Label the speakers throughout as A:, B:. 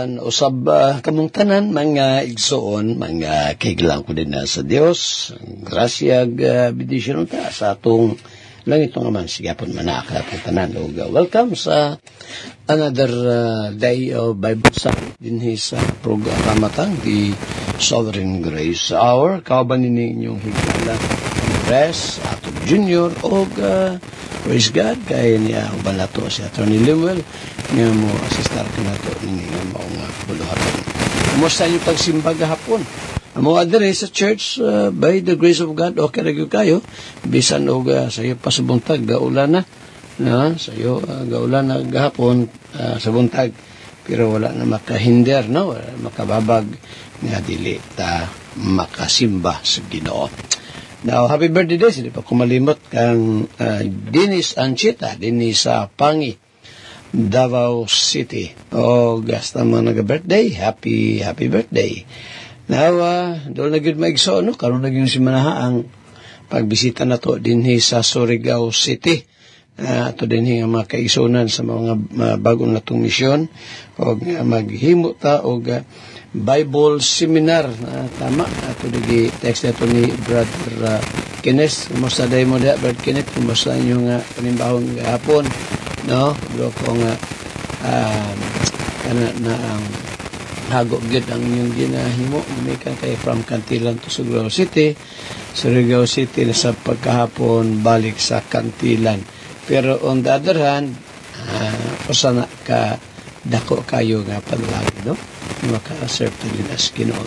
A: Usab kamong tanan mga igsoon, mga kaigilan ko din na sa Dios. Grasya bidisyon ta sa atong langit nga man sigapon manaka po tanan. Welcome sa another day of Bible study dinhi sa programa tang the Sovereign Grace Hour. Kauban ninyong higala Press, Ato Junior o praise God kay niya uban nato si Attorney Lemuel nga mo asistar ka nato ninyo nga mao nga buluhaton. Kumusta niyo pagsimba gahapon? Amo adere sa church by the grace of God okay ra gyud kayo bisan og sayo pa sa buntag gaulan na sayo gaulan na gahapon sa buntag pero wala na makahinder no makababag nga dili ta makasimba sa Ginoo. Now, happy birthday days. Hindi pa kumalimot kang Dennis Anchita, Dennis sa Pangi, Davao City. O, gasta mga nag-birthday. Happy birthday. Now, doon na gyud maigso, no? Karoon na gyud si Manaha ang pagbisita na to dinhi sa Surigao City. Ito dinhi ang mga kaigsunan sa mga bagong natong misyon. O maghimo ta o Bible Seminar. Tama. Ito nagi text na ito ni Brother Kenneth. Kumusta day mo da, Brother Kenneth? Kumusta nyo nga panimbahong hapon? No? Bro ko nga na ang hagok gid ang inyong ginahimo. Umikan kayo from Cantilan to Surigao City. Surigao City na sa pagkahapon balik sa Cantilan. Pero on the other hand, usana ka dako kayo nga panlagi, no? Maka-serve to din as Ginoo.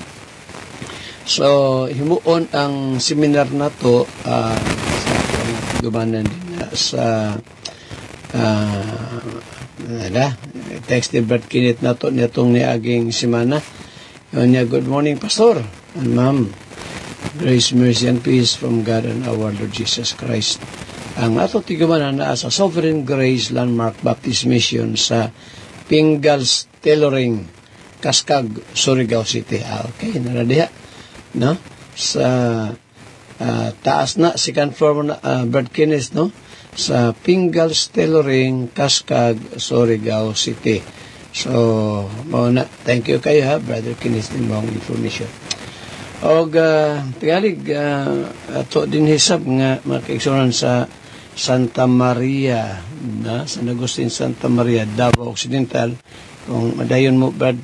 A: So, himuon ang seminar na to sa gumanan din sa text ni Brad Kenneth na to nitong niaging semana. Yun niya, good morning, Pastor and Ma'am. Grace, mercy, and peace from God and our Lord Jesus Christ. Ang ato tigumanan na sa Sovereign Grace Landmark Baptist Mission sa Pingals Tailoring, Kaskag, Surigao City. Okay, naradiha. No? Sa taas na, second floor na, Brad Kenneth, no? Sa Pingals Tailoring, Kaskag, Surigao City. So, mauna, thank you kayo ha, Brother Kenneth, din mong information. O, tigalig, ato din hisab nga, mga kaigsunan sa Santa Maria, na? San Agustin, Santa Maria, Davao Occidental. Kung madayon mo Brad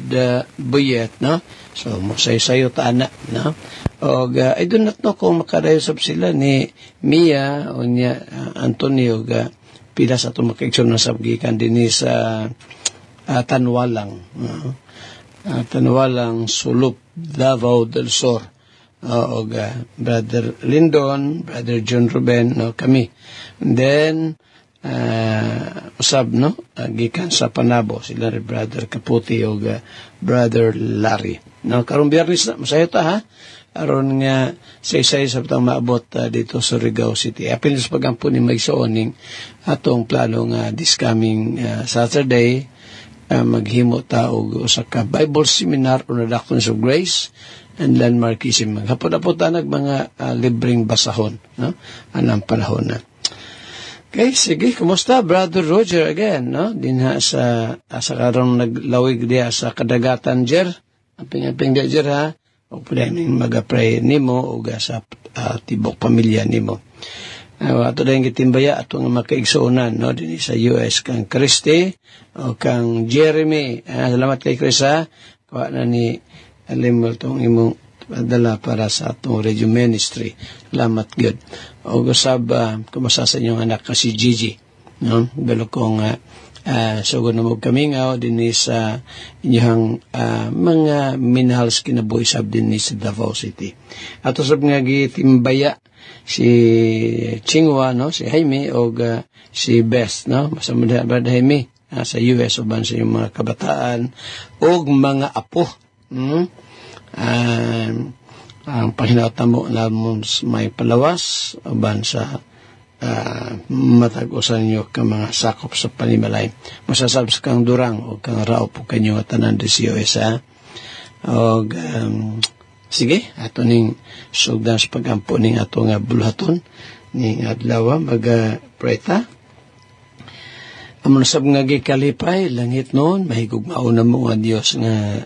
A: Buyet, no? So, sayo ta anak, no? O, I do not know kung makadayon sab sila ni Mia o niya Antonio pila sa itong makaigsoon na sabgikan din sa Tanwalang, Tanwalang, Sulup, Davao del Sur. O, Brother Lindon, Brother John Ruben, no? Kami. And then, usab no gikan sa Panabo sila ri Brother Kaputi o Brother Larry no karong Biyernes na masayo ta ha aron nga say sa tang maabot dito sa Surigao City apil sa pagampo ni maigsuoning atong plano nga this coming Saturday maghimo ta og usa ka Bible Seminar on the Doctrines of Grace and Landmarkism maghapon-apon tanag mga libreng basahon no anang panahon na. Okay, sige. Kumusta, Brother Roger again, no? Dinha sa karong naglawig diya sa kadagatan, Jer. Aping-aping diya, Jer, ha? O pwede mag-pray nimo o sa tibok pamilya nimo. Ato dahil gitimbaya ato nga makaigsuunan, no? Dinhi sa US, kang Christy o kang Jeremy. Salamat kay Chris, ha? Kawa na ni Alimol tong imong padala para sa atong radio ministry. Salamat good. O gusab, kumusta sa inyong anak ka si Gigi. No? Balo kong sugod na mo kami nga din sa inyong mga minahals kinabuhi sab din sa Davao City. At usab nga gitimbaya si Chingwa, no? Si Jaime o si Best, no? Masamada ba Jaime sa US uban sa inyong mga kabataan o mga apo. Ang pahinautan mo na may palawas uban sa matag-usan nyo ka mga sakop sa panimalay. Masasabs kang durang o kang rao po kanyo tanan de COS ha. O sige, ato ning sugdan sa pagampo ning ato nga buluhaton ning adlaw mag-preta. Amon sab nga gikalipay langit noon mahigog mauna mo nga Dios nga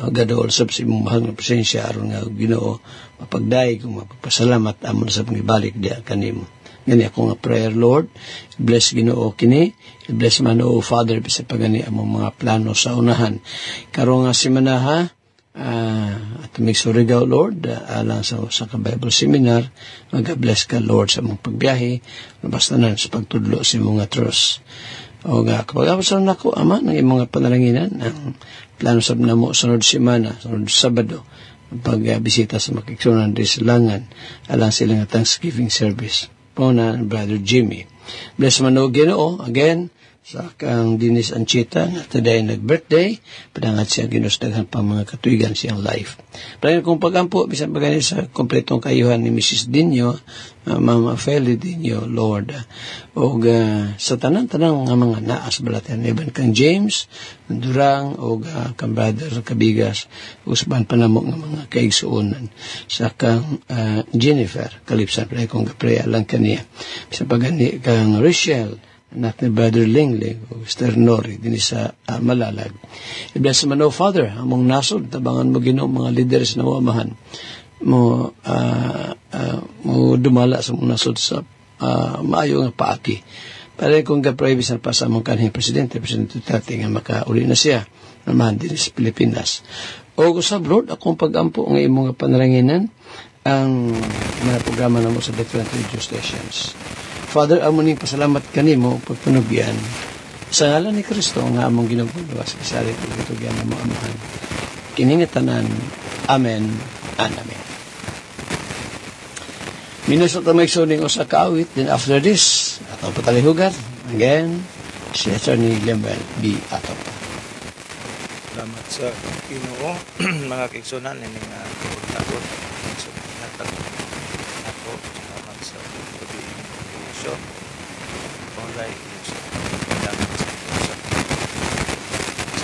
A: gadaol sab si imong mahal nga presensya aron nga Ginoo mapagday kung mapagpasalamat amon sab nga balik dia kanimo. Gani ako nga prayer, Lord, bless Ginoo kini, bless man o Father bisa pagani among mga plano sa unahan. Karon nga semana at may surigaw, Lord, alang sa ka-Bible seminar, mag-bless ka, Lord, sa mong pagbiyahe, basta na sa pagtudlo sa mga trust. O nga, kapag apasan na ko, Ama, ng mga panalanginan, ang plano sa mo sunod semana, sunod Sabado, pagbisita sa makiksunan di silangan, alang sila nga Thanksgiving service. Puna, Brother Jimmy. Bless man o Ginoo, again, sa kang Dinis Anchita, nga today nag-birthday, padangat siya ginusdaghan pa mga katuigan siyang life. Pero kung pagampo, bisan pagani sa kompletong kayuhan ni Mrs. Dinyo, Mama Feli Dinyo, Lord, o sa tanan-tanang nga mga naas balatan, even kang James, Durang, o kang Brother Kabigas, usban pa na mo nga mga kaigsuunan, sa kang Jennifer, kalipsan, pero kung kapreya lang kaniya, bisan pagani kang Rachel, anak ni Brother Lingling o Mr. Nori din sa Malalag. I-bless man o Father among nasod tabangan mo Ginoo mga leaders na amahan mo dumala sa mga nasod sa maayo nga paaki para kung ga-privacy pa sa among kanhing Presidente Duterte nga makauli na siya naman din sa Pilipinas. O sa Lord akong pagampo ng imong panalanginan ang mga programa na mo sa different radio stations. Father, amuning pasalamat kanimo pagpanugyan sa ngalan ni Kristo nga among ginuguluwas sa salit ng itugyan na mga amahan. Kiningitanan. Amen and Amen. Minusot ang may suning usa kaawit. Then after this, atong patalihugan. Again, si Attorney Lemuel B. Atop.
B: Salamat sa Ginoo mga kaigsunan ini nga tagod. Ako salamat sa so, online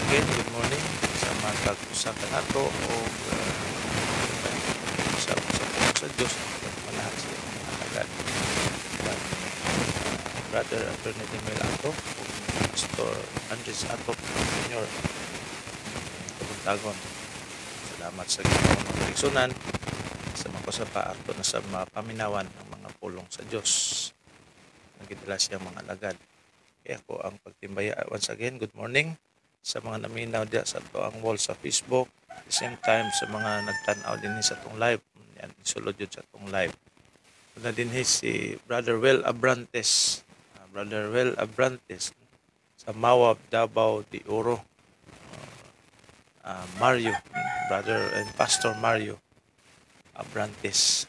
B: again, good morning sa mga kag-usapan nato o sa Diyos manahan sa agad Brother Attorney Lemuel Ato o Pastor Andres Ato Jr. Kabuntagon. Salamat sa Ginoo mga kaigsunan sa mga kasapa ato na sa mga paminawan ng mga pulong sa Diyos. Nagidala siyang mga alagad. Kaya ako ang pagtimbaya. Once again, good morning sa mga naminaw diya sa ito ang wall sa Facebook. At the same time, sa mga nagtanaw din sa itong live. Yan, isulod yun sa itong live. Una din si Brother Well Abrantes. Brother Well Abrantes sa Mawab, Davao de Oro. Mario, Brother and Pastor Mario Abrantes.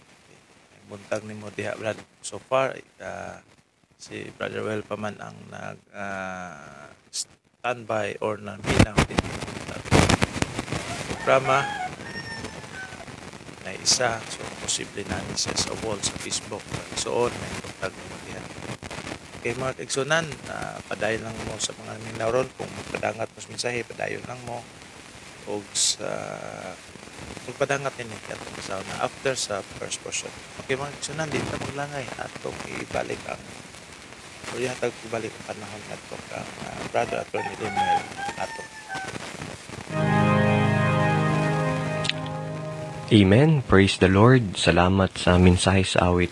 B: Buntag ni mo diha, Brad. So far, si Brother Well pa man ang standby or naminaw din programa na isa. So, posible namin siya sa wall sa Facebook. So, may buntag ni mo diha. Okay, mga kaigsunan, padayon lang mo sa mga naminaw ron. Kung magpadangat mo sa mensahe, padayon lang mo. O sa magpadangat din sa na after sa first portion. Okay, mga kaigsunan, dito maglangay at kung ibalik ang so yatag ibalik ang panahon na ito kang Brother Attorney Lemuel Ato.
C: Amen. Praise the Lord. Salamat sa mensahe sa awit.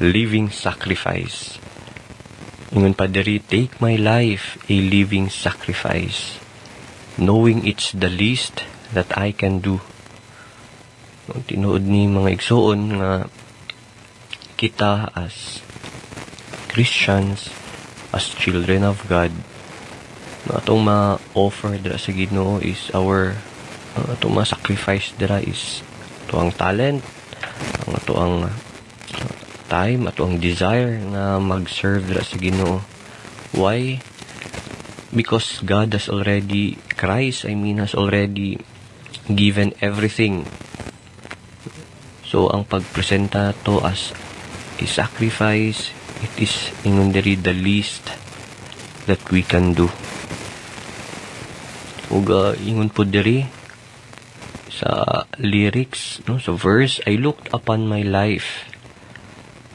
C: Living sacrifice. Ingon pa diri, take my life a living sacrifice, knowing it's the least that I can do. Tinuod ni mga igsoon nga kita as Christians, as children of God, na atong ma-offer dira sa Ginoo is our atong ma-sacrifice dira is ito ang talent, ang ito ang time, ito ang desire na mag-serve dira sa Ginoo. Why? Because God has already, Christ has already given everything. So ang pagpresenta to as a sacrifice, it is ingon diri the least that we can do. Ug ingon po diri sa lyrics, no, sa verse, I looked upon my life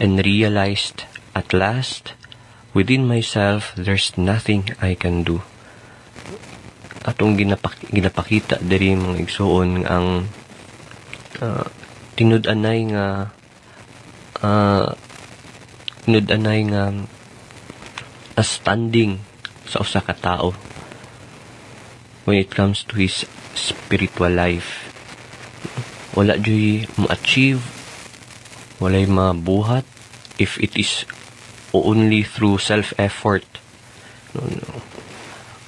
C: and realized at last within myself, there's nothing I can do. Atong ginapakita diri mga igsoon ang tinud-anay nga standing sa usa ka tao when it comes to his spiritual life. Wala joy ma-achieve, walay mabuhat if it is only through self-effort.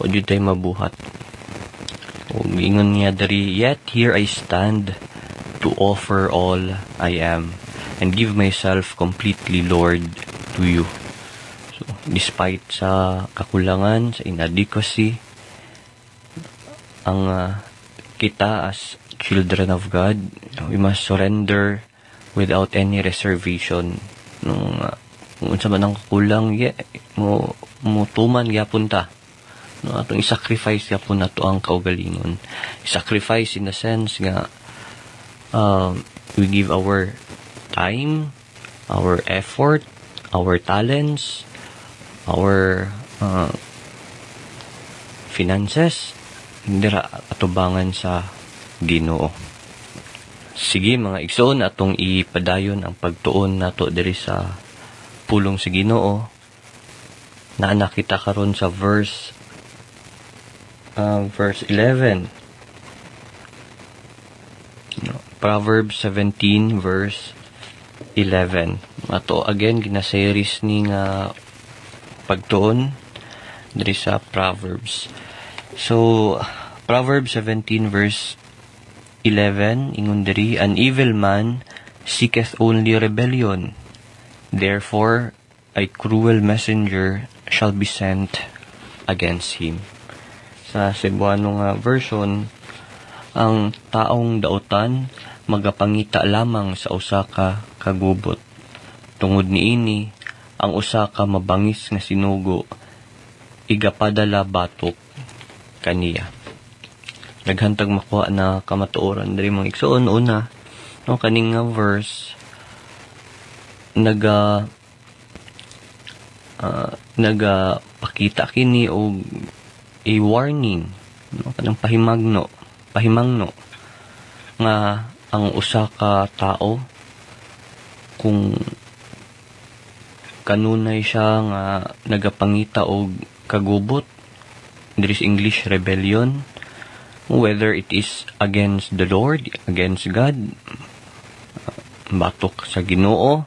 C: Wala joy tayo mabuhat. Ingon niya dari, yet here I stand to offer all I am and give myself completely, Lord, to you. So, despite sa kakulangan, sa inadequacy, ang kita as children of God, we must surrender without any reservation. Kung sa man ang kakulang, mo tuman gyapon ta. Atong i-sacrifice yapon nato ang kaugalingon. I-sacrifice in the sense nga we give our time, our effort, our talents, our finances, hindi ra atubangan sa Ginoo. Sige mga igsoon, atong ipadayon ang pagtuon nato diri sa pulong sa Ginoo. Naana kita karon sa verse 11. Proverbs 17 verse 11. Ato again ginaseries ni nga pagtuon diri sa Proverbs. So Proverbs 17 verse 11 ingon diri, an evil man seeketh only rebellion, therefore a cruel messenger shall be sent against him. Sa Cebuano version, ang taong dautan magapangita lamang sa usa ka kagubot. Tungod niini, ang usa ka mabangis nga sinugo igapadala batok kaniya. Naghantag makuha na kamatuoran diri mga igsoon. Una, kaning nga verse nagapakita kini og a warning, kanang pahimangno nga ang usa ka tao kung kanunay siya nga nagapangita og kagubot, there is English rebellion, whether it is against the Lord, against God, batok sa Ginoo,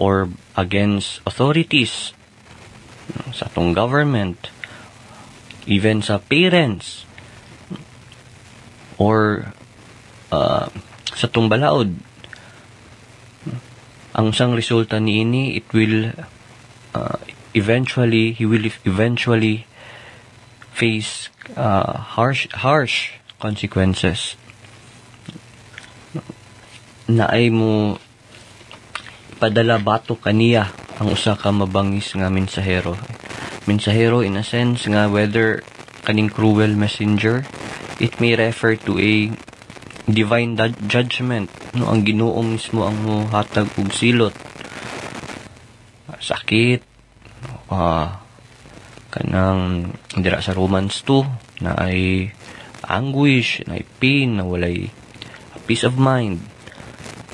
C: or against authorities, sa atong government, even sa parents, or sa atong balaod. Ang sang resulta niini, he will eventually face harsh consequences. Naay mo padala batok kaniya ang usa ka mabangis nga mensahero. Mensahero in a sense nga whether kaning cruel messenger, it may refer to a divine judgment. Ang Ginoo mismo ang hatag og silot, sakit, kanang dira sa Romans 2 na ay anguish, na ay pain, na walay peace of mind.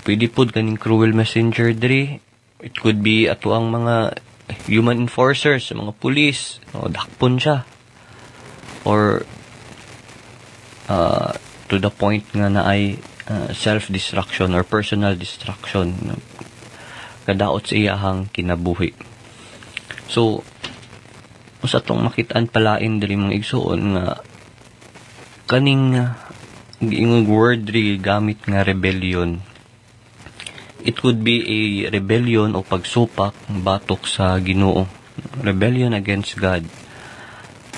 C: Pwede pod kaning cruel messenger diri, it could be ato ang mga human enforcers, mga pulis, dakpon siya, or to the point nga na ay self-destruction or personal destruction, kadaot sa iyahang kinabuhi. So sa tong makitaan palain diri mga igsoon nga kaning giingong word ri gamit nga rebellion, it could be a rebellion o pagsupak batok sa Ginoo, rebellion against God.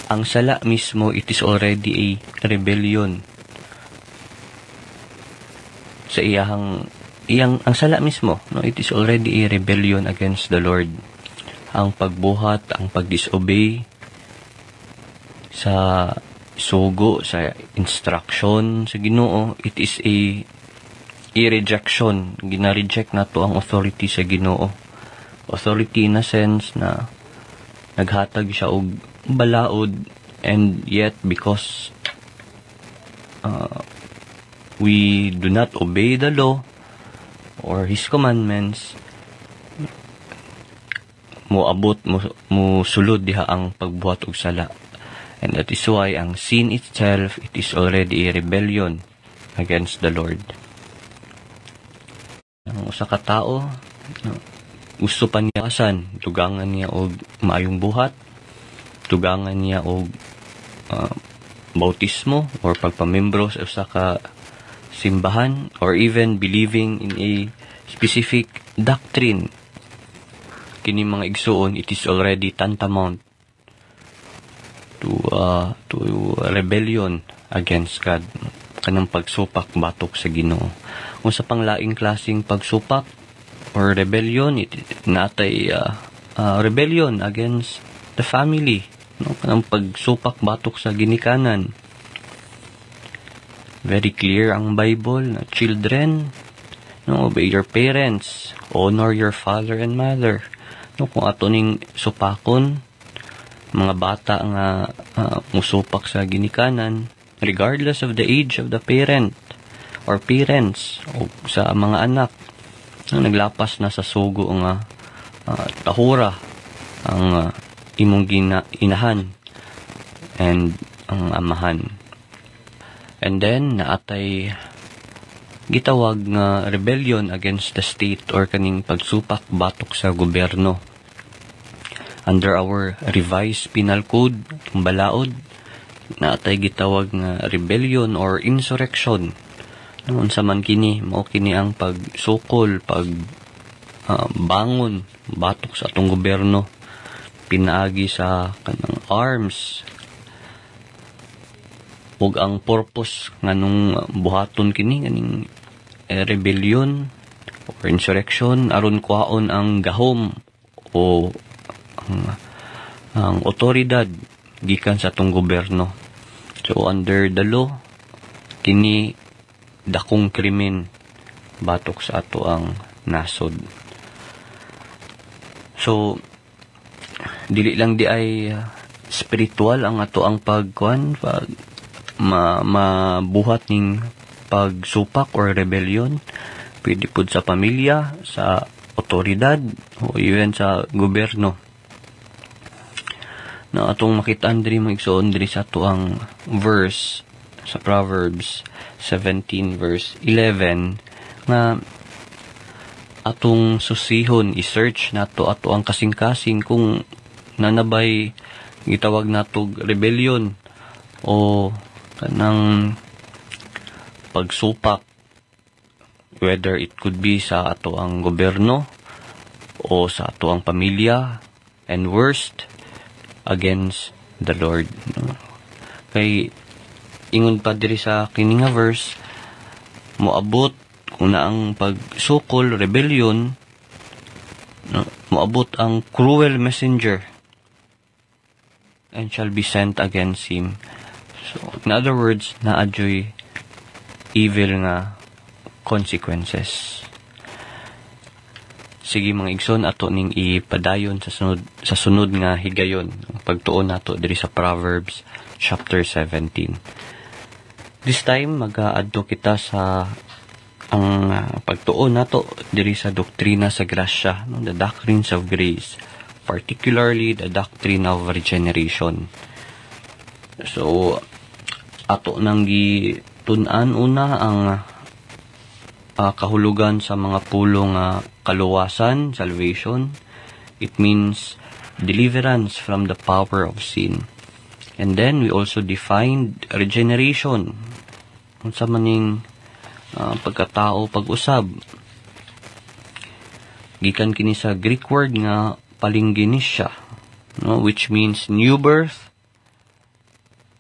C: Ang sala mismo, it is already a rebellion sa iyang ang sala mismo, it is already a rebellion against the Lord. Ang pagbuhat, ang pagdisobey sa sugo, sa instruction sa Ginoo, it is a rejection. Gina-reject na to ang authority sa Ginoo. Authority in a sense na naghatag siya og balaod, and yet because we do not obey the law or His commandments, mo sulod diha ang pagbuhat og sala. And that is why ang sin itself, it is already a rebellion against the Lord. Ang usa ka tao, gusto pa niya asan, tugangan niya og maayong buhat, tugangan niya og bautismo or pagpamembro sa usa ka simbahan, or even believing in a specific doctrine. Kini mga igsoon, it is already tantamount to rebellion against God, kanang pagsupak batok sa Ginoo. Kung sa panglaing klaseng pagsupak or rebellion, natay rebellion against the family, no? Kanang pagsupak batok sa ginikanan. Very clear ang Bible na children, no, obey your parents, honor your father and mother. No, kung ato ning supakon mga bata nga musupak sa ginikanan, regardless of the age of the parent or parents o sa mga anak, naglapas na sa sugo nga tahura ang imong inahan and ang amahan. And then naatay gitawag nga rebellion against the state or kaning pagsupak batok sa gobyerno. Under our revised penal code, balaod, naatay gitawag nga rebellion or insurrection. Noon sa man kini, mao kini ang pagsukol, bangon batok sa atong gobyerno, pinaagi sa kanang arms. Ug ang purpose nganong buhaton kini kaning rebellion or insurrection aron kuhaon ang gahom o ang otoridad gikan sa atong gobyerno. So under the law, kini dakong krimen batok sa ato ang nasod. So dili lang di ay spiritual ang ato ang mabuhat ning pagsupak or rebellion. Pwede pud sa pamilya, sa otoridad, o even sa gobyerno. Na atong makitaan diri mga igsoon diri sa ato ang verse sa Proverbs 17 verse 11 nga atong susihon, i-search nato ato ang kasing-kasing kung nanabay gitawag natog rebellion o kanang pagsupak, whether it could be sa ato ang gobyerno o sa ato ang pamilya, and worst, against the Lord. No? Kay ingon pa diri sa kini nga verse, moabot kung na ang pagsukol, rebellion, no? Moabot ang cruel messenger and shall be sent against him. So, in other words, naadyoy evil nga consequences. Sige mga igsoon, ato ning ipadayon sa sunod nga higayon, pagtuon nato diri sa Proverbs chapter 17. This time mag-aadto kita sa ang pagtuon nato diri sa doktrina sa grasya, no? The doctrines of grace, particularly the doctrine of regeneration. So ato nang gitun-an una ang kahulugan sa mga pulong kaluwasan, salvation. It means deliverance from the power of sin. And then we also defined regeneration. Kung sa maning pagkatao, pag-usab. Gikan kini sa Greek word nga palingenesia, no, which means new birth,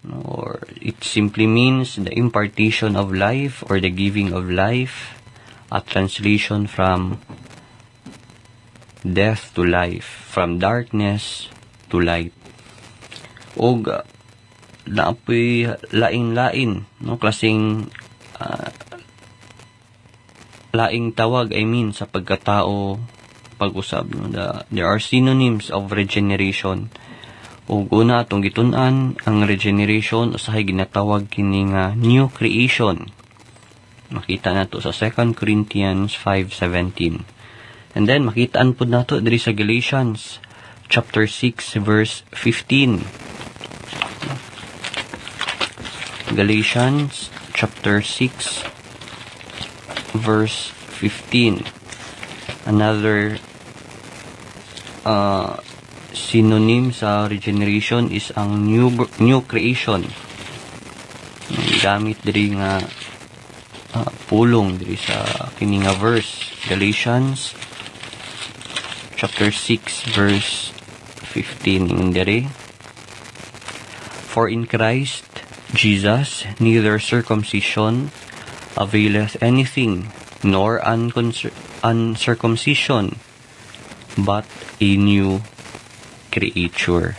C: no, or it simply means the impartation of life or the giving of life, a translation from death to life, from darkness to light. Og naapoy lain-lain, no, klaseng laing tawag, sa pagkatao, pag-usab. No? There are synonyms of regeneration. Ug una atong gitun-an ang regeneration usahay ginatawag kini nga new creation. Makita nato sa 2 Corinthians 5:17. And then makitaan pud nato diri sa Galatians chapter 6 verse 15. Galatians chapter 6 verse 15. Another synonym sa regeneration is ang new creation. Gamit diri nga pulong diri sa kini nga verse, Galatians chapter 6 verse 15 in diri. For in Christ Jesus neither circumcision availeth anything, nor uncircumcision, but a new creature.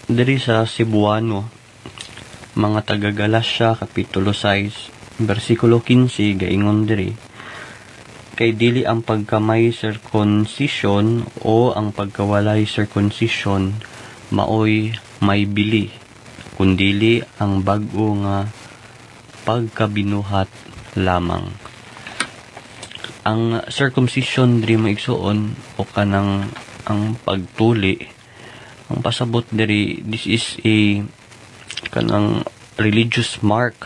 C: Diri sa Cebuano, mga taga Galacia kapitulo 6 bersikulo 15 gaingon diri, kay dili ang pagkamay circumcision o ang pagkawalay circumcision maoy may bili, kundili ang bag-o nga pagkabinuhat lamang. Ang circumcision diri maigsuon o kanang ang pagtuli, ang pasabot diri, this is a kanang religious mark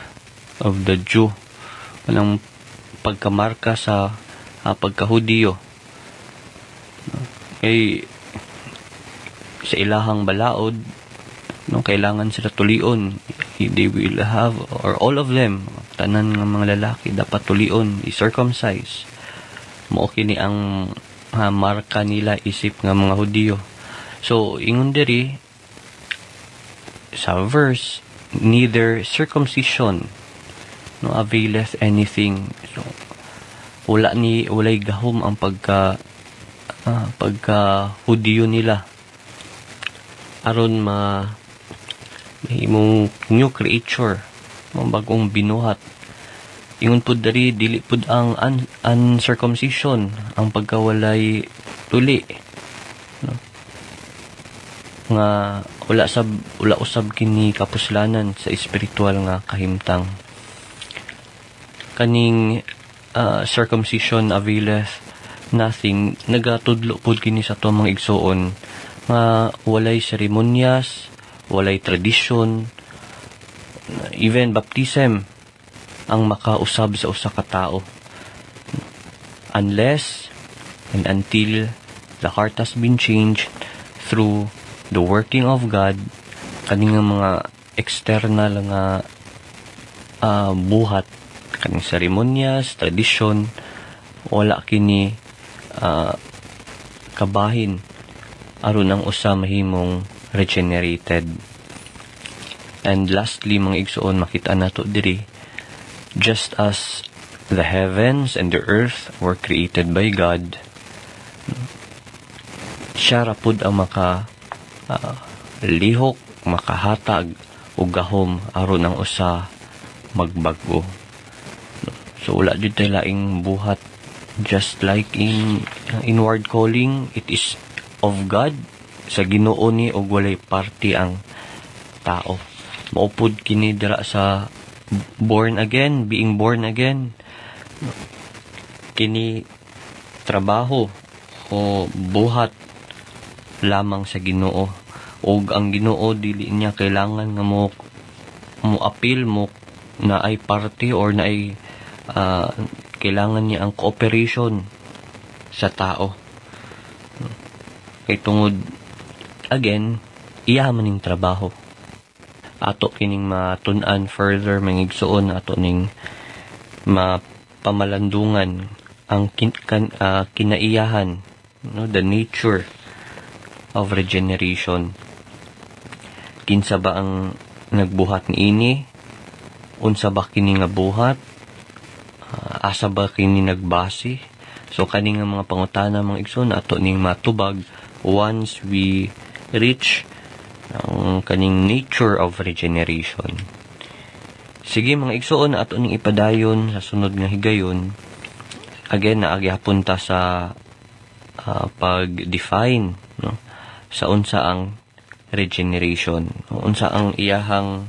C: of the Jew, kanang pagkamarka sa pagkahudiyo. Kay sa ilahang balaod, no, kailangan sila tulion. They will have, or all of them, tanan ng mga lalaki dapat tulion, i-circumcise. Mao kini ang marka nila isip nga mga Hudiyo. So ingon diri sa verse, neither circumcision no availeth anything. So walay gahom ang pagka Hudiyo nila aron mahimong new creature, bagong binuhat. Ingon pud dari dili pud ang uncircumcision ang pagkawalay tuli, no? Nga wala usab kini kapuslanan sa espiritual nga kahimtang. Kaning circumcision availeth nothing, nagatudlo pud kini sa to mga igsoon nga walay seremonyas, walay tradisyon, even baptism ang makausab sa usa ka tao, unless and until the heart has been changed through the working of God. Kaning mga external nga buhat, kaning seremonyas, tradisyon, wala kini kabahin aron ang usa mahimong regenerated. And lastly mga igsoon, makita nato diri, just as the heavens and the earth were created by God, siya rapod ang lihok, makahatag og gahom aron ang usa magbag-o. So wala jud tay laing buhat, just like in inward calling, it is of God, sa Ginoo ni og walay party ang tao. Maupod kini dira sa born again, being born again. Kini trabaho o buhat lamang sa Ginoo, og ang Ginoo dili niya kailangan nga mo appeal mo na ay party or na ay kailangan niya ang cooperation sa tao. Kay tungod again, iya man ning trabaho. Ato kining matun-an further mangigsuon, ato ning mapamalandungan ang kinaiyahan, no, the nature of regeneration. Kinsa ba ang nagbuhat niini? Unsa ba kini nga buhat? Asa ba kini nagbase? So kani nga mga pangutana mga igsoon ato ning matubag once we reach ang kaning nature of regeneration. Sige mga igsoon, ato ning ipadayon sa sunod nga higayon. Again, naagyapon ta sa pag-define, no, sa unsa ang regeneration, unsa ang iyahang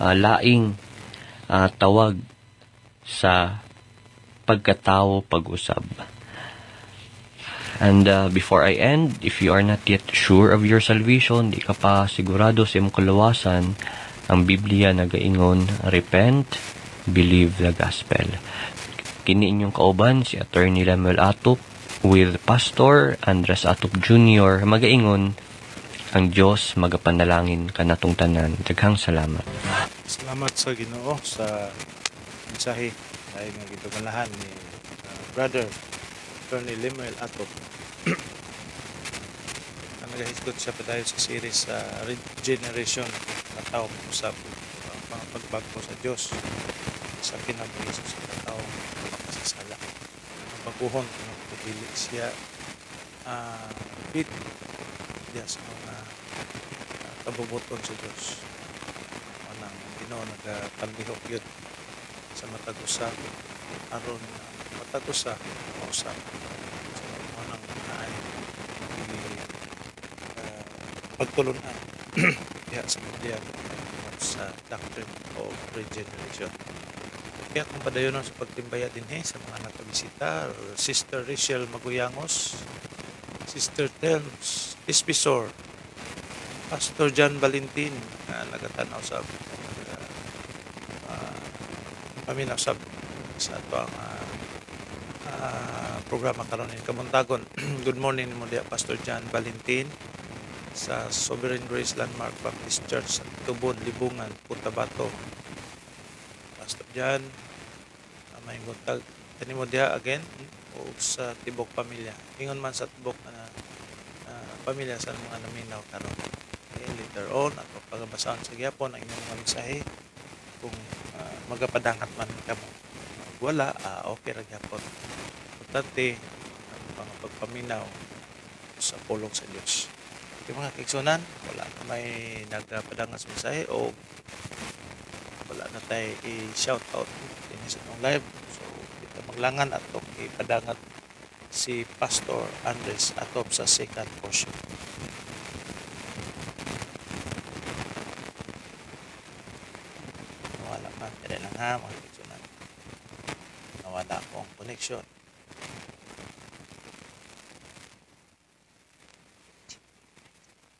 C: laing tawag sa pagkatao, pag-usab. And before I end, if you are not yet sure of your salvation, di ka pa sigurado sa imong kalawasan, ang Biblia nagaingon, repent, believe the gospel. Kini inyong kauban si Attorney Lemuel Atop with Pastor Andres Atop Jr. magaingon, ang Diyos magapanalangin kanatong tanan. Daghang salamat.
B: Salamat sa Ginoo sa mensahe ay nga gitugalahan ni Brother Attorney Lemuel Atop. Nagahisgot siya pa tayo sa series sa regeneration na tao sa mga pagbago sa Diyos sa kinabuhi sa tao makasasala. Ang pagkuhon ng pagdili siya bit diya sa mga kabubuton sa Diyos. Anang Ginoo nagapandihok yun sa matag usa aron matag usa mausap sa anang naay pagtulunan diya sa Biblia sa doctrine of regeneration. Kaya kung padayon sa pagtimbaya din sa mga nakabisita, Sister Rachel Maguyangos, Sister Telms Espisor, Pastor John Valentin na nagatanaw sa paminaw sa ito ang programa karon ni Kamuntagon. Good morning mo dia Pastor John Valentin sa Sovereign Grace Landmark Baptist Church sa Tubod, Libungan, Cotabato. Pastor John, may guntag tani mo dia again o sa tibok pamilya. Ingon man sa tibok na pamilya sa mga naminaw karon. Okay, later on ato pagabasaan sa gyapon ang inyong mga mensahe kung magapadangat man kamo. Wala, okay ra gyapon. Importante ang mga pagpaminaw sa pulong sa Dios. Yung mga kaigsunan, wala na may nagpadangat sa mensahe o wala na tayo i-shout out din sa live. So, kita maglangan at ipadangat si Pastor Andres Atop sa second portion. Nawala pa. Kaya lang ha, mga kaigsunan. Nawala akong connection.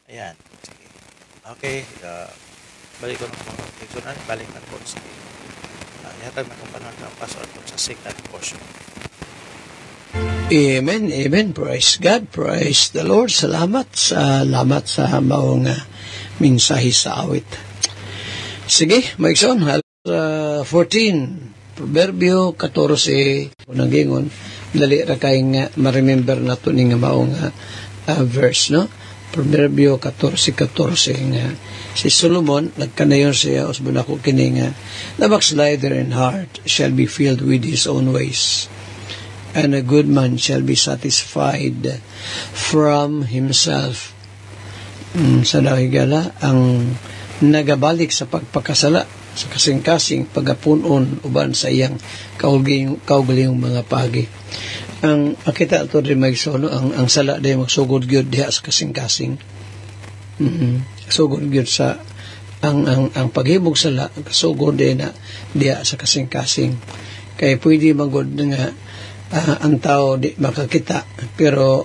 B: Ayan. Sige. Okay. Balik ko ng mga kaigsunan. Balik na po. Sige. Yatag na kung paano ang Pastor Atop sa second portion.
A: Amen, amen. Praise God, praise the Lord. Salamat sa maong mensahe sa awit. Sige, maigsoon. 14, Proverbio 14, unang gingon, dali ra kay nga ma-remember nato ni nga maong verse, no? Proverbio 14:14 nga si Solomon nagkanayon siya usbon ako kini nga the backslider in heart shall be filled with his own ways, and a good man shall be satisfied from himself. Sa dahigala ang nagabalik sa pagpakasala sa kasing-kasing pagapunon uban sa iyang kaugalingong mga pagi. Ang akita ito rin magsono ang sala day magsugod gyud diha sa kasing-kasing. Sugod gyud sa ang paghimog sala kasugod din na diha sa kasing-kasing. Kay pwede magod nga ang tao di makakita pero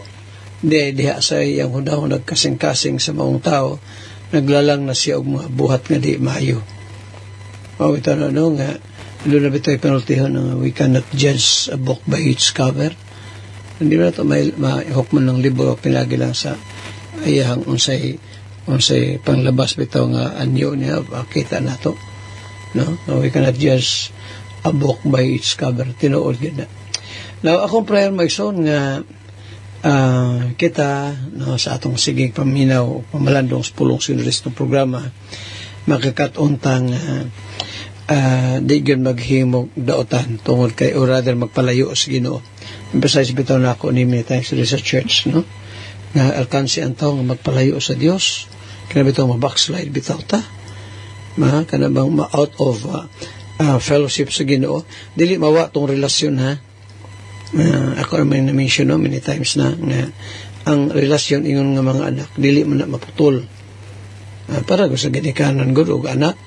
A: diha sa iyang hunahunag kasing-kasing sa maong tao naglalang na siya og mga buhat nga di maayo. O ito nga doon na bito'y penaltyhan na we cannot judge a book by its cover. Hindi na ito mahukman ng libro pinagi lang sa ayahang unsay panglabas bitaw nga anyo niya makita na ito. No? So we cannot judge a book by its cover. Tinuod yun na. Now, akong prayer magson nga kita no, sa atong sigig paminaw pamalandong sa pulong sinulis ng programa makakatuntang di yun maghimog daotan tungod kay o rather magpalayo sa Ginoo. Emphasize bitaw na ako ni many times sa church, no? Nga alkansi ang tao nga magpalayo sa Dios. Kana bitaw ma-backslide bitaw ta. Kana bang ma-out of fellowship sa Ginoo. Dili mawa tong relasyon ha. Ako naman na-mention many times na ang relasyon ingon nga mga anak dili man na maputol. Para sa ginikanan gud og anak,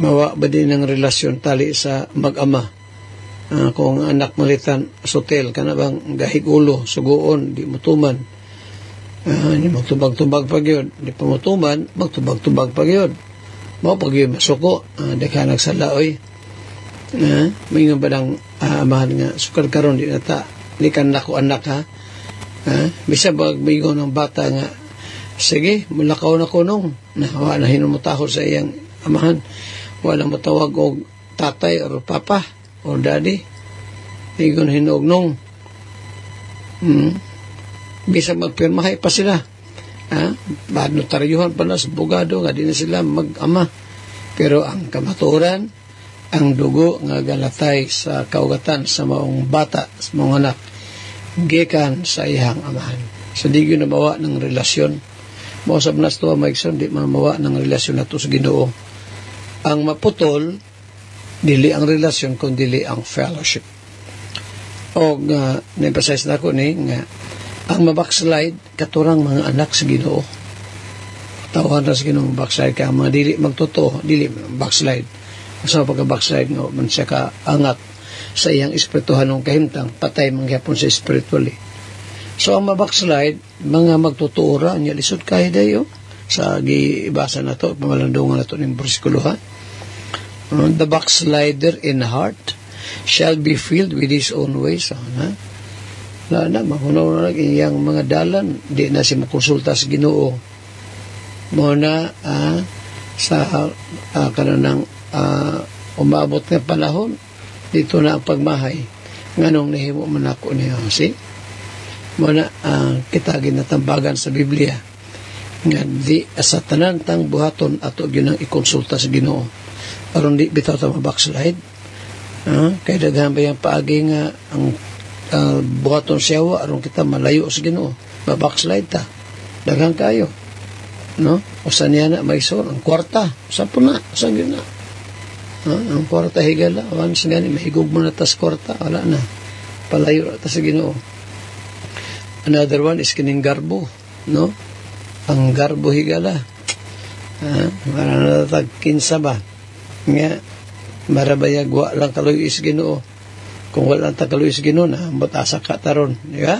A: mawa ba din ang relasyon tali sa mag-ama. Kung anak malitan sotel kana bang gahigulo suguon di mutuman, di magtubag-tubag pag yun, di pamutuman magtubag-tubag pag yun, mao pag yun masuko, di ka nagsalaoy. May nga ba ng amahan nga sukad karon di nata likan nako anak ha. Bisa ba bigo ng bata nga sige mulakaw na kunong nahawa na hinumutahol sa iyang amahan, wala matawag og tatay or papa o daddy, igon hinugnong. Bisa magpirmahay pa sila. Bad notaryuhan pa na sa bugado nga di na sila mag-ama. Pero ang kamaturan, ang dugo nga galatay sa kaugatan sa maong bata, sa mga anak, gikan sa ihang amahan. So di yun nabawa ng relasyon. Mausap na ito maigsoon, di mabawa ng relasyon na ito sa Ginoo. Ang maputol, dili ang relasyon kung dili ang fellowship. O na-emphasize na ako nga ang mabackslide katurang mga anak sa Ginoo. Tawhan na sa Ginoo mabackslide ka, mga dili magtotoo, dili backslide. Sa pagka-backslide nga man siya kaangat sa iyang espirituhan ng kahimtang, patay mangyapon sa spiritually. So ang mabackslide, mga magtutuora niya lisod kayo dayo sa giibasa na to, pamalandungan na to ng bersikulohan. The backslider in heart shall be filled with his own ways. Na mahunaw na iyang mga dalan, di na siya makonsulta sa Ginoo. Muna sa kanunang umabot ng panahon, dito na ang pagmahay. Nganong nahimo man ako niya. See? Muna kita ginatambagan sa Biblia nga di sa tanan tang buhaton ato ginang ikonsulta sa Ginoo. Aron di bitaw ta mabackslide. Kay daghan ba yung paagi nga ang buhaton siyawa aron kita malayo sa Ginoo. Mabackslide ta. Daghan kayo. No? Usa niya na maisor ang kwarta. Usa po na. Usa yun na. Ang kwarta higala. Once gani mahigog mo na tas kwarta. Wala na. Palayo ta sa Ginoo. Another one is kining garbo. No? Ang garbo higala. Para natag kinsa ba? Nga marabayag wa lang kaloy is Ginoo. Kung wala lang takaloy is Ginoo na mutasa ka taron, di ba?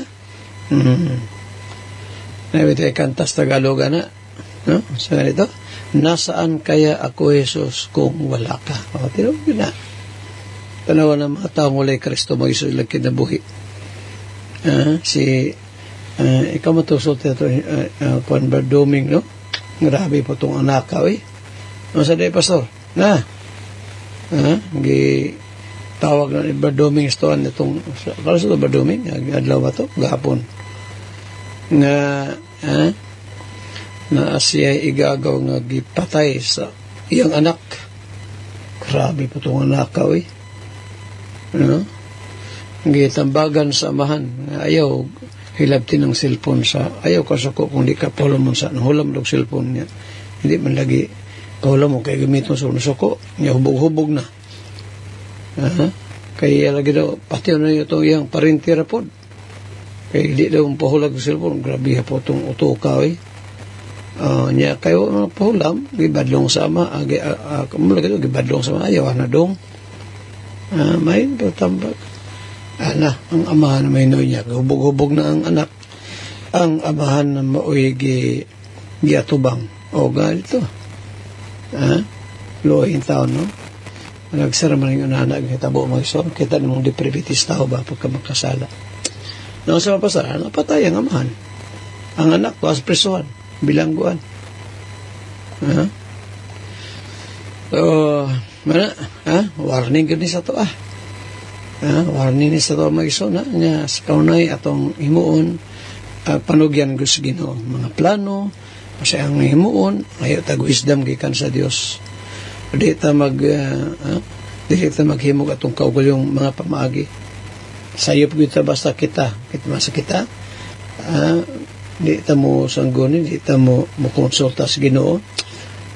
A: Nabitay kantas Tagalog na, no? So ganito, nasaan kaya ako Jesus kung wala ka? O tinawag yun na. Tanawa ng mga tao mulay Kristo mo iso ilang kinabuhi. Ikaw matusot ito Juan Bardoming, no? Grabe po itong anak ka, no, sa day pastor na tawag na ni Bardoming stoan itong kala sa Bardoming adlaw ba ito gahapon nga na siya igagaw nga gipatay sa iyang anak. Grabe po itong anak ka, no? Gitambagan sa amahan ayaw hilabtin ng cellphone sa ayaw kasuko kung di ka paulam mo sa hulam ng cellphone niya, hindi man lagi paulam mo kay gamit mo sa suko niya, hubog-hubog na. Kaya lagi daw pati na ito yung parintira po kay di daw pahulag ng cellphone. Grabe po itong utuka niya kayo pahulam gibadlong sa ama kamula ito gibadlong sa ama ayaw na dong may patambag ang amahan na may noy niya, hubog-hubog na ang anak. Ang amahan na maoy giatubang. O ganito. Luhin tao, no? Nagsara man yung anak, kitabo mo iso, kita namang deprivitis tao ba pagka makasala. Nang sa mapasara, napatay ang amahan. Ang anak, tuwas presuhan, bilangguan. So, warning gani sa to, warning ni sa to mag-iso na nga sa kaunay atong himuon panugyan gusto Ginoo mga plano kasi ang himuon ayaw tag wisdom gikan sa Dios di ta maghimog atong kaugalyong mga pamaagi sayop kita basta kita masa kita di ta mo sanggonin di ta mo konsulta sa Ginoo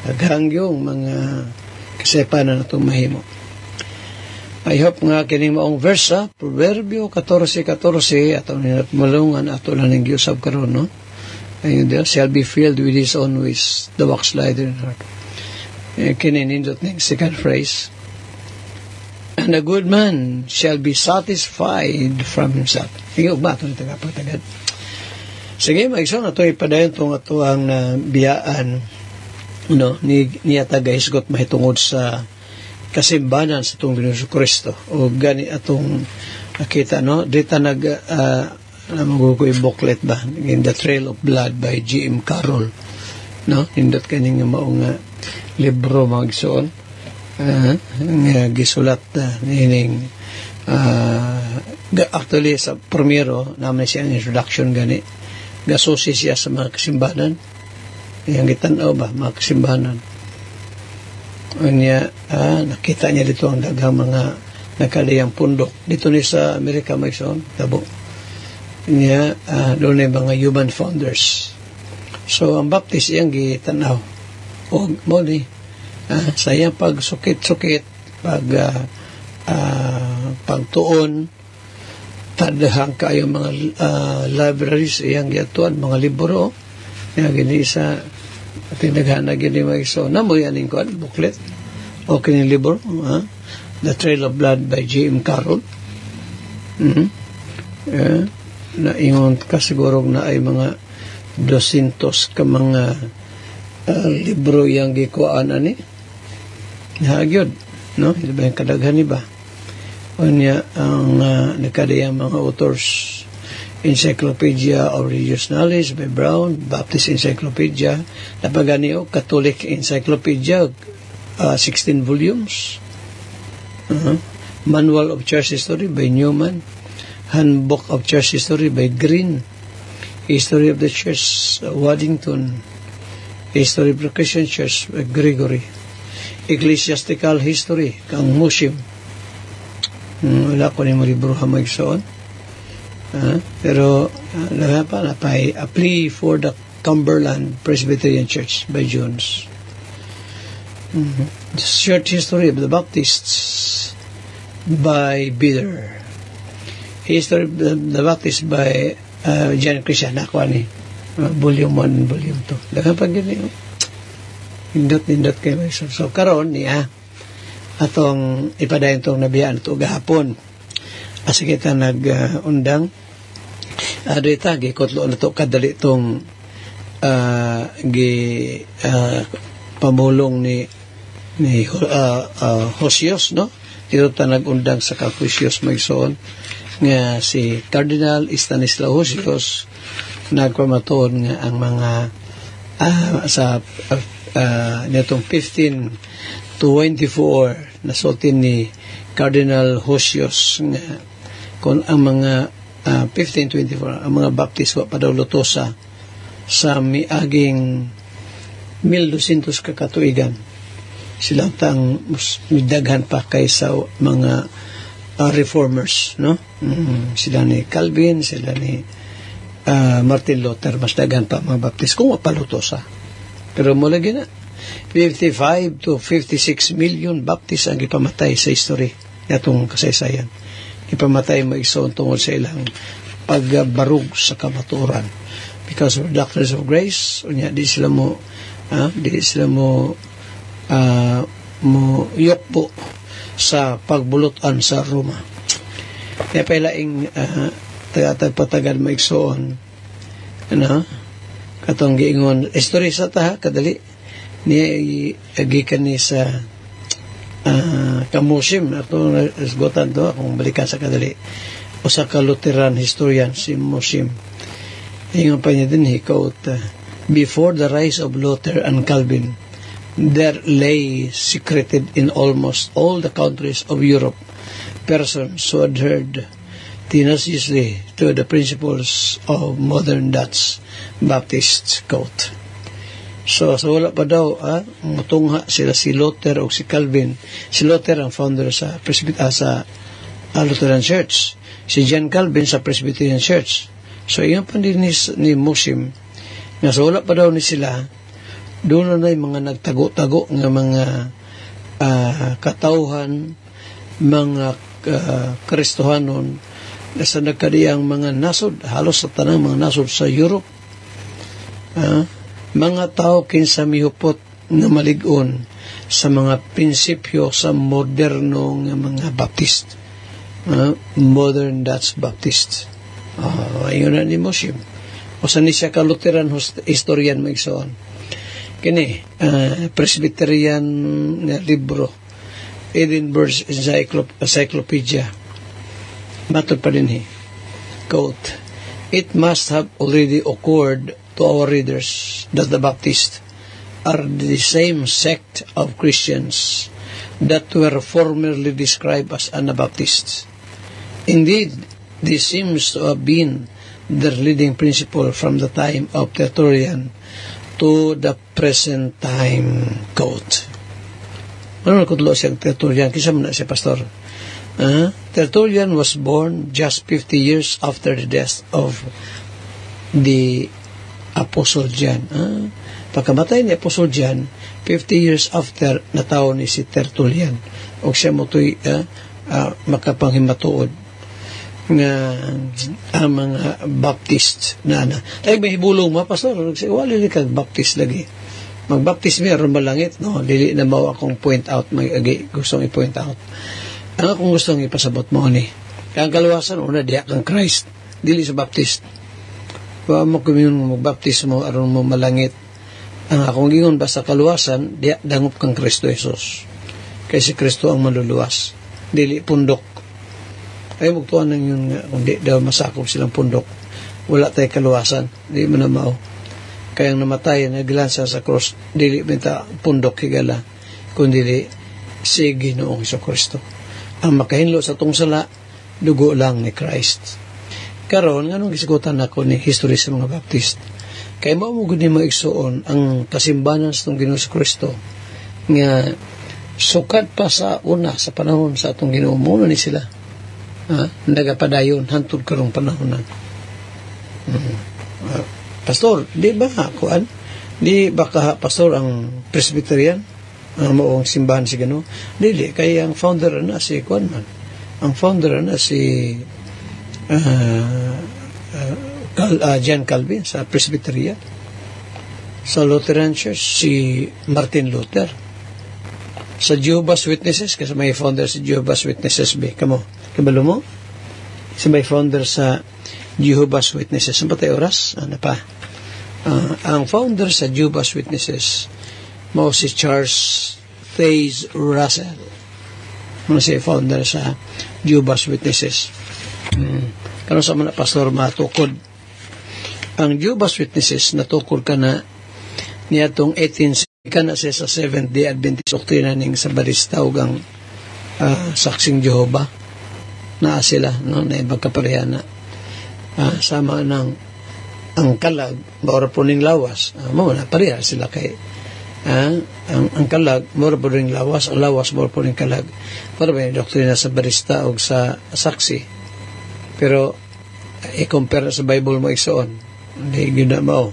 A: aghangyong mga kasepanan atong mahimo. I hope nga kining maong versa, Proverbio 14:14, atong malungan ato lang ning giusab karon, no? And shall be filled with his own ways, the backslider in heart. Kininindot ning second phrase. And a good man shall be satisfied from himself. Tingog ba ito ni tagapagtagad? Sige, maigso na ito ipadayon itong atuang biyaan, no, niya tagaisgot mahitungod sa kasimbanan sa itong Ginoong Kristo. O gani atong nakita, no? Dita namagukoy booklet ba? In The Trail of Blood by G.M. Carroll. No? Hindot kaning maong libro magsoon. Gisulat nining actually sa primero naman siya ang introduction gani gasusi siya sa mga kasimbanan yung gitanaw ba mga kasimbanan niya nakita niya dito ang daghang mga nakaliyang pundok dito ni sa Amerika may son tabo niya doon ay mga human founders. So ang Baptist iyang gitanaw o mo ni saya pag sukit-sukit, pagtuon, tadahang kayo mga libraries, iyang gatuan, mga libro, nga gini sa tinaghan na gini mag-iso. Namo yan yung booklet, o kining libro, The Trail of Blood by G.M. Carroll. Na ingon kasigurog na ay mga 200 ka mga libro yang gikuan ani. Hagyod, no? Ito ba yung kadaghan ba? O niya, ang nakadayang mga authors, Encyclopedia of Religious Knowledge by Brown, Baptist Encyclopedia, napagani o Catholic Encyclopedia, 16 volumes, Manual of Church History by Newman, Handbook of Church History by Green, History of the Church, Waddington, History of the Christian Church by Gregory, Ecclesiastical History kang Musim. Wala ko ni mo libro hamay soon. Pero napay A Plea for the Cumberland Presbyterian Church by Jones. The Short History of the Baptists by Bitter. History of the Baptists by John Christian. Nakuha ni Volume 1 and Volume 2. Dagan pag gini. Indot kayo. So karon niya atong ipadayon itong nabiyaan ito gahapon. Asi kita nag-undang dita gikotlo na ito kadali itong pamulong ni Hosios, no? Ito ta nag-undang sa Kapusios magsoon nga si Cardinal Stanislaw Hosios nagpamatuon nga ang mga sa nitong 1524 nasultin ni Cardinal Hosios nga kung ang mga 1524 ang mga Baptist wa pa daw lutosa sa miaging 1200 kakatuigan sila tang midaghan pa kaysa mga reformers, no? Sila ni Calvin, sila ni Martin Luther, mas daghan pa mga Baptist kung wapalutosa. Pero mula gina 55 to 56 million Baptist ang ipamatay sa history natong kasaysayan. Ipamatay maigsoon tungod sa ilang pagbarug sa kamaturan because of doctrines of grace. Unya di sila mo yokpo sa pagbulutan sa Roma. Kaya pailaing tagatagpatagan maigsoon katong giingon history sa taha kadali niya agikan ni sa kamusim ato isgotan to akong balikan sa kadali usa ka Lutheran historian si Musim ingon pa niya din before the rise of Luther and Calvin there lay secreted in almost all the countries of Europe persons who adhered tenaciously to the principles of modern Dutch Baptist quote. So wala pa daw mutungha sila si Luther o si Calvin. Si Luther ang founder sa Lutheran Church, si John Calvin sa Presbyterian Church. So iyon pa din ni Musim na so wala pa daw ni sila doon na mga nagtago-tago ng mga katauhan mga Kristohanon na sa nagkadiyang mga nasod, halos sa tanang mga nasod sa Europe. Mga tao kinsa mihupot nga malig-on sa mga prinsipyo sa moderno nga mga Baptist. Modern Dutch Baptist. Ayun na ni Moshim. O sa ni siya ka Lutheran historian magsoon. Kini, Presbyterian nga libro, Edinburgh Encyclopedia. Matod pa din quote, "It must have already occurred to our readers that the Baptists are the same sect of Christians that were formerly described as Anabaptists. Indeed, this seems to have been their leading principle from the time of Tertullian to the present time." Quote. Ano nakudlo siyang Tertullian? Kisa mo na siya, Pastor? Tertullian was born just 50 years after the death of the Apostle John. Pagkamatay ni Apostle John, 50 years after nataon ni si Tertullian. O siya mo ito'y makapanghimatuod nga ang mga Baptist na ay may hibulong mga Pastor, wala ni kag Baptist lagi. Mag-Baptist mi aron malangit, no? Dili na mao akong point out, gustong i-point out. Ang akong gustong ipasabot mo ni, kang kaluwasan una diya kang Christ, dili sa Baptist. Wa mo kumiyong mag-Baptist mo aron mo malangit. Ang akong gingon basta kaluwasan, diya dangup kang Kristo Jesus. Kay si Kristo ang maluluwas, dili pundok. Ay magtuan nang yun nga, kung di daw masakop silang pundok, wala tayo kaluwasan, di mo na mao. Kayang namatay, naglansa sa cross, dili minta pundok higala, kundi si Ginoong Kristo. Ang makahinlo sa tong sala, dugo lang ni Christ. Karon nga nung gisigutan ako ni history sa mga Baptist, kaya mo gudi maigsuon ang kasimbanan sa tong Ginoong Kristo nga sukat pa sa una sa panahon sa atong Ginoo, muna ni sila nagapadayon hantod karong panahon na. Pastor, di ba kuan? Di ba ka pastor ang Presbyterian? Maong simbahan si Ginoo? Dili, kaya ang founder na si kuan man. Ang founder na si John Calvin sa Presbyterian. Sa Lutheran Church, si Martin Luther. Sa Jehovah's Witnesses, kasi may founder sa Jehovah's Witnesses, kabalo mo? Si may founder sa Jehovah's Witnesses. Ang patay oras? Ano pa? Ang founder sa Jehovah's Witnesses, mo si Charles Taze Russell. Ano si founder sa Jehovah's Witnesses. Kano sa mga pastor matukod. Ang Jehovah's Witnesses natukod ka na niya itong 18 ka na siya sa Seventh-day Adventist doktrina ning sa baristaw ang saksing Jehovah na sila, no, na magkapareha na sama ng ang kalag maura po ning lawas na pareha sila kay ang kalag maura po ning lawas, ang lawas maura po ning kalag para ba yung doktrina sa barista o sa saksi, pero i-compare sa Bible mo igsoon hindi yun na mao.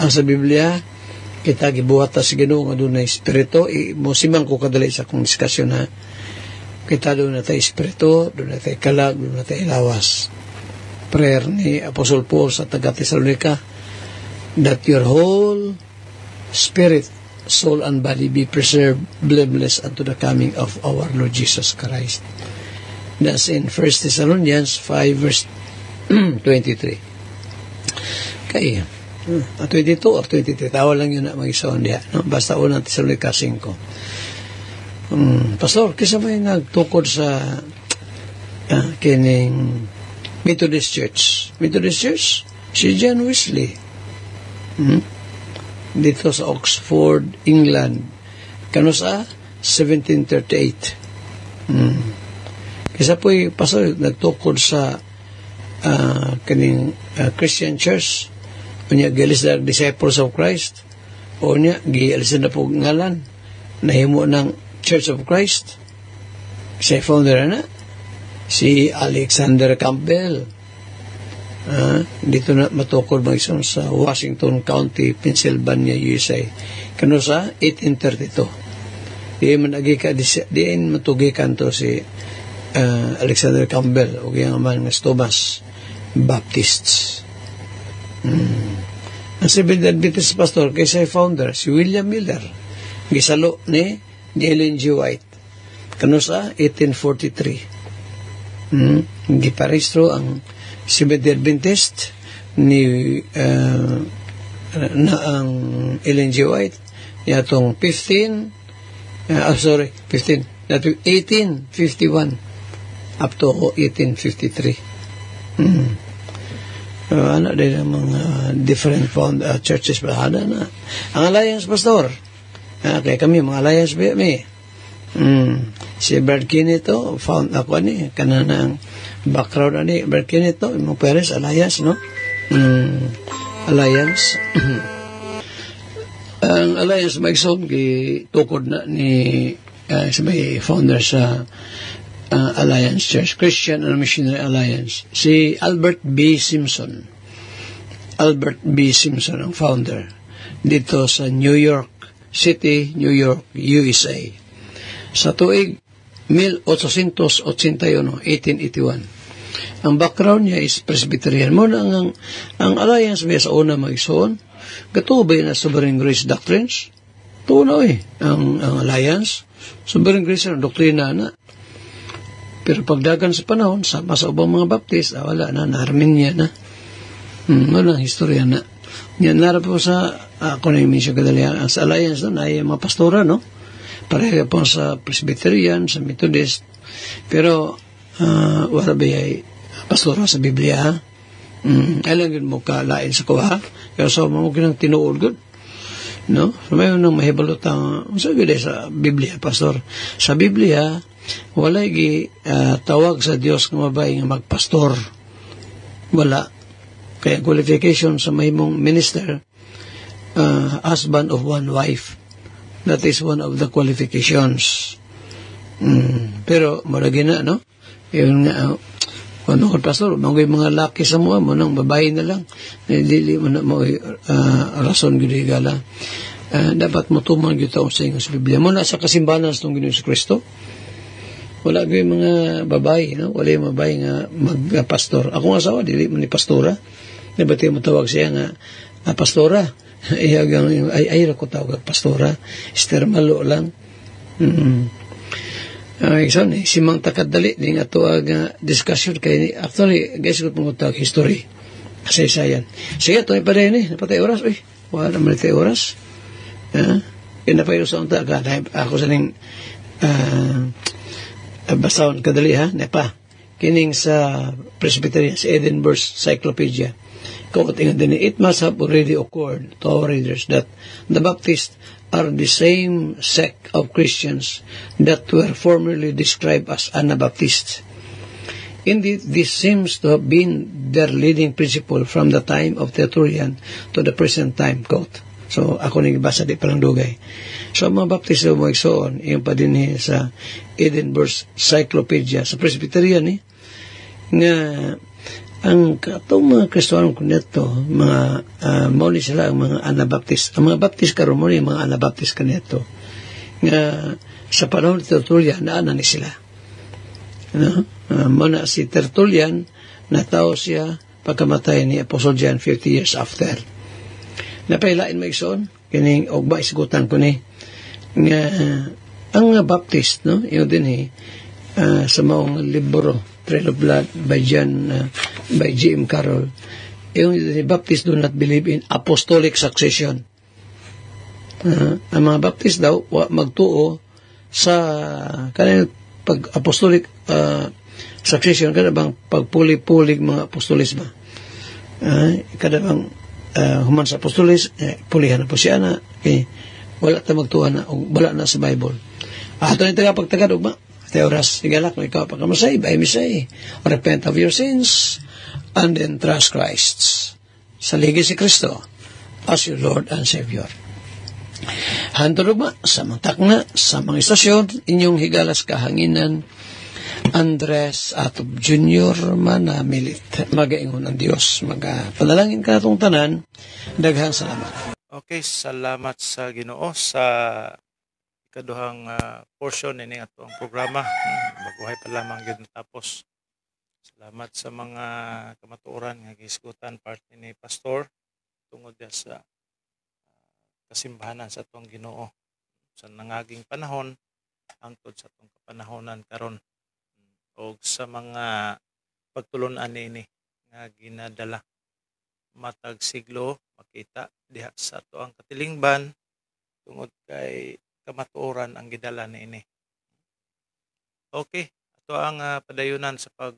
A: Ang sa Biblia kita gibuhat sa Ginoo nga dunay espiritu, musimang ko kadali sa akong diskusyon na kita doon na tayo espiritu, doon na tayo kalag, doon na tayo lawas. Prayer ni Apostle Paul sa taga-Thessalonica, that your whole spirit, soul, and body be preserved blameless unto the coming of our Lord Jesus Christ. That's in 1 Thessalonians 5 verse 23. Kaya 22 or 23, tawa lang yun na mag-isaon diya, no? Basta unang Thessalonica 5. Pastor, kisa may nagtukod sa kining Methodist Church. Methodist Church, si John Wesley. Dito sa Oxford, England. Kano sa 1738. Kisa po'y pastor, nagtukod sa kining Christian Church. Unya gialis na disciples of Christ, o niya gialis na po ngalan nahimo ng Church of Christ. Si founder na si Alexander Campbell, dito na matukod mag-isang sa Washington County, Pennsylvania, USA. Kano sa 1832. Di man matugi kanto si Alexander Campbell o yung man ng Thomas Baptists. Ang Seventh Adventist pastor kaysa founder si William Miller gisalo ni Ellen G. White kano sa 1843. Giparehistro ang Seventh Adventist ni na ang Ellen G. White yatong 1851 up to 1853. Ano din ang mga different churches pa na ang Alliance pastor kaya kami mga Alliance si Brad Kinney to found ako ni kanang background ani Brad Kinney to imong Perez Alliance no Alliance ang Alliance maigsoon tukod na ni sa may founder sa Alliance Church, Christian and Missionary Alliance, si Albert B. Simpson. Albert B. Simpson ang founder dito sa New York City, New York, USA. Sa tuig 1881, 1881. Ang background niya is Presbyterian. Muna ang Alliance may sa una mag-isoon, gatubay na Sovereign Grace Doctrines. Tunaw ang Alliance. Sovereign Grace ang doktrina na. Pero pagdagan sa panahon, sama sa ubang mga Baptist, wala na, na-Armenia na. Walang historya na. Yan, narap po sa, ako na yung misyo kadalian, sa Alliance doon ay mga pastora, no? Pareha po sa Presbyterian, sa Methodist. Pero, wala ba ay pastora sa Biblia, ha? Alam yun mo kalain sa kuha. Kaya sa mga kinang tinuod good. No? So, may nang mahibalot ang, sa Biblia, pastor. Sa Biblia, wala tawag sa Dios nga mabay nga magpastor. Wala. Kaya qualification sa mahimong minister, husband of one wife. That is one of the qualifications. Pero malagi na, no? Yung ano ko pastor, mga laki sa mga mo nang babae na lang. Dili mo na mo rason gudi gala. Dapat mo tumang gyud taon sa Biblia. Mo na sa kasimbahan sa Ginoong Kristo. Wala gyud mga babae, no? Wala yung babae nga magpastor. Ako nga asawa dili man ni pastora. Nabati mo tawag siya nga pastora. Ay ko tawag pastora. Esther Malo lang. Si Mang Takadali din nga tuwag discussion kay actually guys ko pong tawag history. Kasaysayan. Sige, ito ay pa rin napatay oras. Uy, wala naman itay oras. Pinapayo sa unta ka. Ako sa ning basahon kadali ha, nepa. Kining sa Presbyterian, sa Edinburgh Cyclopedia. Kautingan din, it must have already occurred to our readers that the Baptists are the same sect of Christians that were formerly described as Anabaptists. Indeed, this seems to have been their leading principle from the time of Tertullian to the present time, quote. So, ako nagbasa di palang dugay. So, mga Baptist mo igsoon, yung pa din sa Edinburgh Cyclopedia, sa Presbyterian, nga, ang katong mga Kristohanong kuneto, mga, mauni sila ang mga Anabaptist. Ang mga Baptist karon mo yung mga Anabaptist kaneto. Nga, sa panahon ni Tertullian, naanan ni sila. Muna si Tertullian, natao siya pagkamatay ni Apostle John 50 years after. Napailain mo igsoon, kining ogba isgutan ko ni nga ang Baptist, no? Yung din sa maong libro Trail of Blood by J.M. Carroll, yung Baptist do not believe in apostolic succession. Ang mga Baptist daw magtuo sa kanang pag-apostolic succession, kada bang pagpuli-pulig mga apostolis ba? Kada bang human sa apostolis, pulihan na po siya na, wala ta magtuwa na, wala na sa Bible. Ato nito nga pagtagad, ba? Teoras, igalak, may ikaw pagkamasay, by misay, repent of your sins, and then trust Christ. Saligi si Kristo as your Lord and Savior. Hantulog ba, sa mga takna, sa mga istasyon, inyong higalas kahanginan, Andres Atop Jr. manamilit. Magaingon ang Diyos. Panalangin ka itong tanan. Daghang salamat.
B: Okay, salamat sa Ginoo sa ikaduhang portion ini ato ang programa. Baguhay pa lamang gyud natapos. Salamat sa mga kamatuoran nga gisgutan part ni Pastor tungod sa kasimbahanan sa atong Ginoo sa nangaging panahon hangtod sa atong kapanahonan karon o sa mga pagtulon-an niini nga ginadala matag siglo makita diha sa ato ang katilingban tungod kay kamatuoran ang gidala niini. Okay, ato ang padayunan sa pag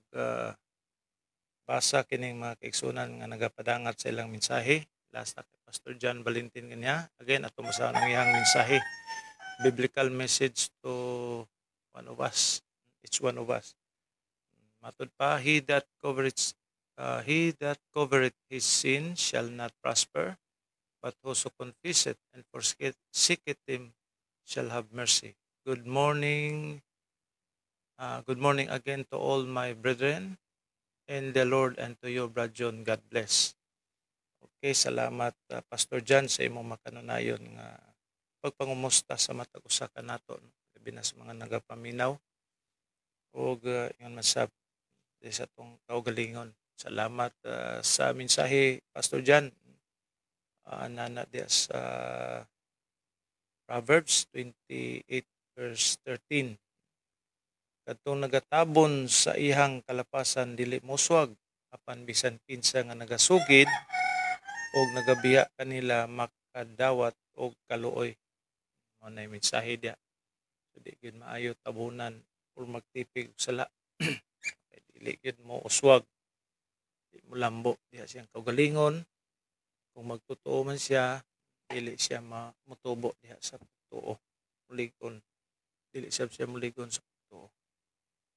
B: basa kining mga kaigsunan nga nagapadangat sa ilang mensahe. Last na kay Pastor John Valentin kanya. Again, ato masahon ang iyang mensahe. Biblical message to one of us. Each one of us. Matod pa, he that covereth his sin shall not prosper, but whoso confesseth and forsaketh him shall have mercy. Good morning again to all my brethren in the Lord and to you, Brad John. God bless. Okay, salamat Pastor John sa imong makanunayon nga pagpangumusta sa matag usa ka nato, labi na sa mga nagapaminaw ug ingon masab sa atong kaugalingon. Salamat sa mensahe Pastor John. Nana diya sa Proverbs 28 verse 13. Kadtong nagatabon sa ihang kalapasan dili moswag apan bisan kinsa nga nagasugid og nagabiya kanila makadawat og kaluoy. Mao nay mensahe dia. So, di gyud maayo tabunan or magtipig og sala. Dili gyud mo uswag. Di mo lambo diha siyang kaugalingon. Kung magtotoo man siya, dili siya motubo diha sa pagtuo. Muligon. Dili siya muligon sa pagtuo.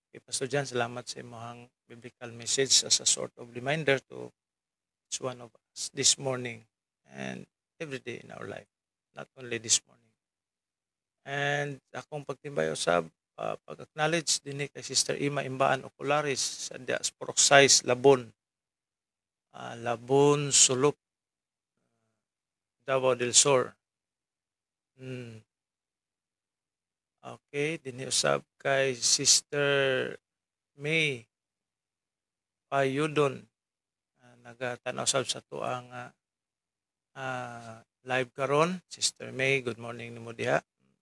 B: Okay, Pastor John, salamat sa imong biblical message as a sort of reminder to each one of us this morning and every day in our life, not only this morning. And akong pagtimbay usab pag-acknowledge din kay Sister Ima Imbaan Ocularis sa Diaspora Size Labon, Labon Sulup, Davao del Sur. Okay, din usab kay Sister May Payudon, nagatanaw sa tuang live karon. Sister May, good morning nimo diha.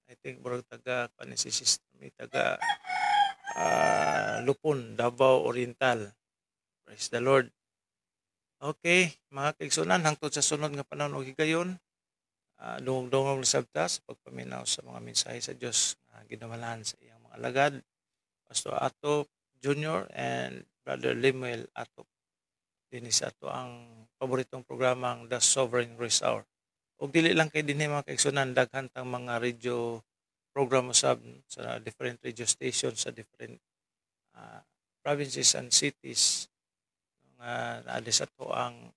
B: I think burag taga ni si Sister May taga Lupon, Davao Oriental. Praise the Lord. Okay, mga kaigsunan, hangtod sa sunod nga panahon og higayon, dungog-dungog sabta sa pagpaminaw sa mga mensahe sa Dios nga ginamalan sa iyang mga alagad, Pastor Atop Jr. and Brother Limuel Atop. Din sa ato ang paboritong programang The Sovereign Grace Hour. Ug dili lang kay dinhi mga kaigsunan, daghan tang mga radio program usab sa different radio stations sa different provinces and cities nga naadi sa ato ang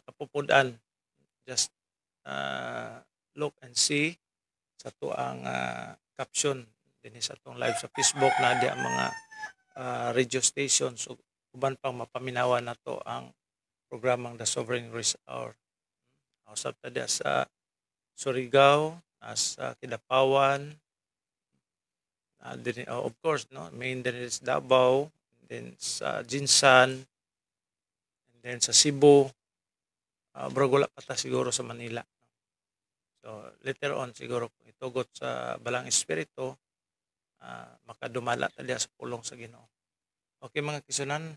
B: kapupudan. Just look and see sa ato ang caption dinhi sa atong live sa Facebook na di ang mga radio stations ug uban pang mapaminawan nato ang programang The Sovereign Grace Hour. Usab ta diya sa Surigao, sa Kidapawan, of course, no, main din is Davao, and then sa Jinsan, and then sa Cebu, wala pa ta siguro sa Manila. So later on siguro kung itugot sa Balang Espiritu, makadumala ta diya sa pulong sa Ginoo. Okay mga kisunan,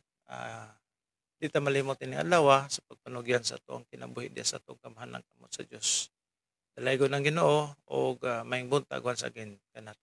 B: di ta malimot ini adlaw sa pagpanugyan sa atong kinabuhi diya sa atong kamahanan kamot sa Dios. Dalaygon ng Ginoo og maayong buntag once again kanat.